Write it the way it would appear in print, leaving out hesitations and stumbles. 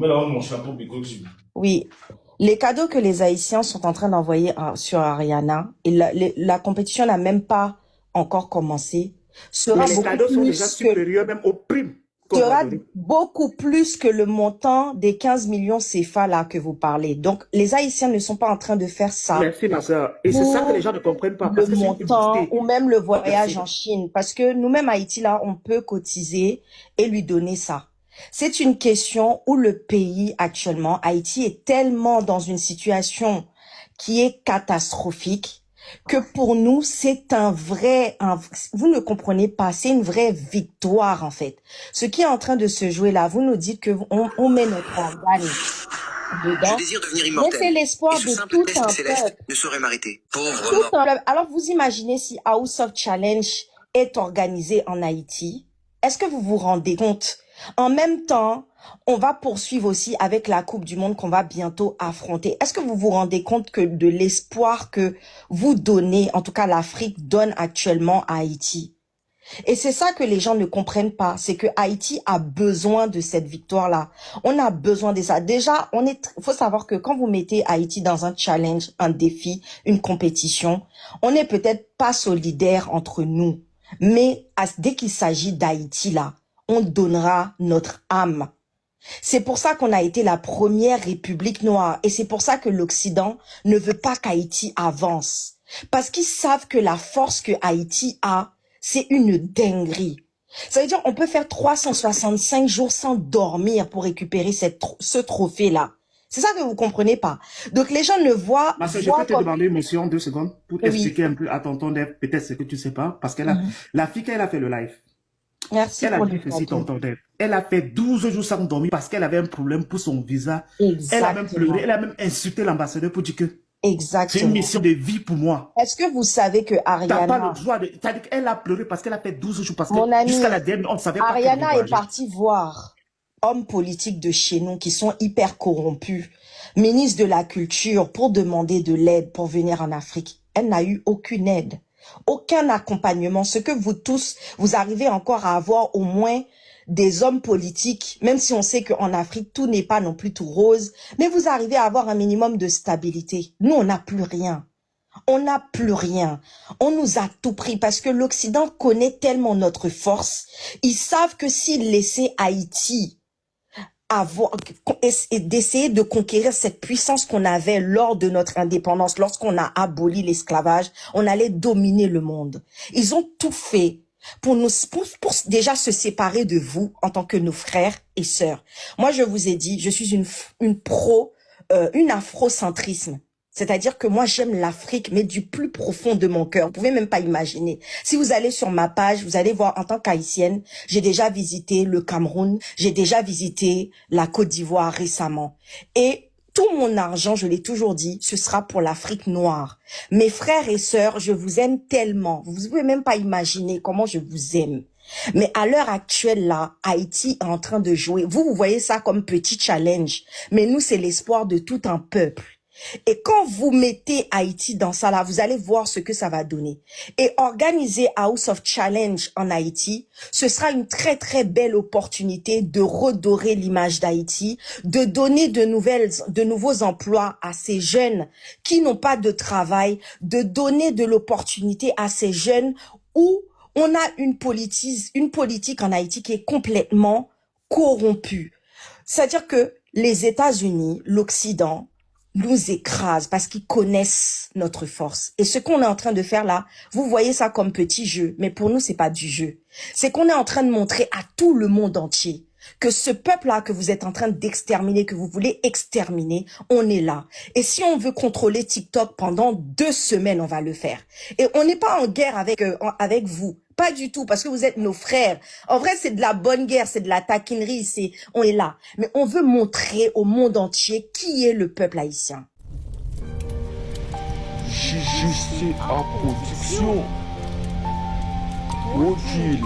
mon chapeau, bigoudi. Oui. Les cadeaux que les Haïtiens sont en train d'envoyer sur Ariana, et la compétition n'a même pas encore commencé, Mais sera les beaucoup cadeaux sont déjà plus que supérieurs même aux primes qu'on doit sera donner. beaucoup plus que le montant des 15 millions CFA là que vous parlez. Donc, les Haïtiens ne sont pas en train de faire ça Merci, ma soeur. Et c'est ça que les gens ne comprennent pas, le parce que c'est une montant publicité. ou même le voyage Merci. en Chine. Parce que nous-mêmes, Haïti, là, on peut cotiser et lui donner ça. C'est une question où le pays actuellement, Haïti, est tellement dans une situation qui est catastrophique que pour nous, c'est vous ne comprenez pas, c'est une vraie victoire en fait. Ce qui est en train de se jouer là, vous nous dites que on met notre organe dedans. Je désire devenir Mais immortel. c'est l'espoir Et ce de simple tout test un céleste peuple. ne saurait m'arrêter. Pauvre Tout mort. un peuple. Alors vous imaginez si House of Challenge est organisé en Haïti? Est-ce que vous vous rendez compte? En même temps, on va poursuivre aussi avec la Coupe du Monde qu'on va bientôt affronter. Est-ce que vous vous rendez compte que de l'espoir que vous donnez, en tout cas l'Afrique donne actuellement à Haïti? Et c'est ça que les gens ne comprennent pas, c'est que Haïti a besoin de cette victoire-là. On a besoin de ça. Déjà, faut savoir que quand vous mettez Haïti dans un challenge, un défi, une compétition, on n'est peut-être pas solidaire entre nous. Mais dès qu'il s'agit d'Haïti, là, on donnera notre âme. C'est pour ça qu'on a été la première république noire. Et c'est pour ça que l'Occident ne veut pas qu'Haïti avance. Parce qu'ils savent que la force que Haïti a, c'est une dinguerie. Ça veut dire on peut faire 365 jours sans dormir pour récupérer ce trophée-là. C'est ça que vous comprenez pas. Donc les gens ne voient... Ma soeur, je peux te demander une mission 2 secondes pour expliquer un peu à tonton Dev peut-être ce que tu sais pas. Parce qu'elle a, la fille, elle a fait le live. Merci Elle pour a dit ceci, tonton Dev. Elle a fait 12 jours sans dormir parce qu'elle avait un problème pour son visa. Exactement. Elle a même pleuré, elle a même insulté l'ambassadeur pour dire que exactement. c'est une mission de vie pour moi. Est-ce que vous savez que Ariana... T'as pas le droit de... T'as dit qu'elle a pleuré parce qu'elle a fait 12 jours parce que Mon ami, jusqu'à la dernière, on ne savait pas Ariana est partie voir hommes politiques de chez nous qui sont hyper corrompus, ministre de la Culture, pour demander de l'aide pour venir en Afrique. Elle n'a eu aucune aide, aucun accompagnement. Ce que vous tous, vous arrivez encore à avoir au moins des hommes politiques, même si on sait qu'en Afrique, tout n'est pas non plus tout rose, mais vous arrivez à avoir un minimum de stabilité. Nous, on n'a plus rien. On n'a plus rien. On nous a tout pris parce que l'Occident connaît tellement notre force. Ils savent que s'ils laissaient Haïti d'essayer de conquérir cette puissance qu'on avait lors de notre indépendance, lorsqu'on a aboli l'esclavage, on allait dominer le monde. Ils ont tout fait pour déjà se séparer de vous en tant que nos frères et sœurs. Moi, je vous ai dit, je suis une afrocentrisme. C'est-à-dire que moi, j'aime l'Afrique, mais du plus profond de mon cœur. Vous pouvez même pas imaginer. Si vous allez sur ma page, vous allez voir, en tant qu'haïtienne, j'ai déjà visité le Cameroun, j'ai déjà visité la Côte d'Ivoire récemment. Et tout mon argent, je l'ai toujours dit, ce sera pour l'Afrique noire. Mes frères et sœurs, je vous aime tellement. Vous pouvez même pas imaginer comment je vous aime. Mais à l'heure actuelle, là, Haïti est en train de jouer. Vous voyez ça comme petit challenge. Mais nous, c'est l'espoir de tout un peuple. Et quand vous mettez Haïti dans ça là, vous allez voir ce que ça va donner. Et organiser House of Challenge en Haïti, ce sera une très très belle opportunité de redorer l'image d'Haïti, de donner de nouveaux emplois à ces jeunes qui n'ont pas de travail, de donner de l'opportunité à ces jeunes où on a une politique en Haïti qui est complètement corrompue. C'est-à-dire que les États-Unis, l'Occident, nous écrasent parce qu'ils connaissent notre force. Et ce qu'on est en train de faire là, vous voyez ça comme petit jeu, mais pour nous, c'est pas du jeu. C'est qu'on est en train de montrer à tout le monde entier que ce peuple-là que vous êtes en train d'exterminer, que vous voulez exterminer, on est là. Et si on veut contrôler TikTok pendant 2 semaines, on va le faire. Et on n'est pas en guerre avec vous. Pas du tout, parce que vous êtes nos frères. En vrai, c'est de la bonne guerre, c'est de la taquinerie, on est là. Mais on veut montrer au monde entier qui est le peuple haïtien. JJC en production. Tranquille.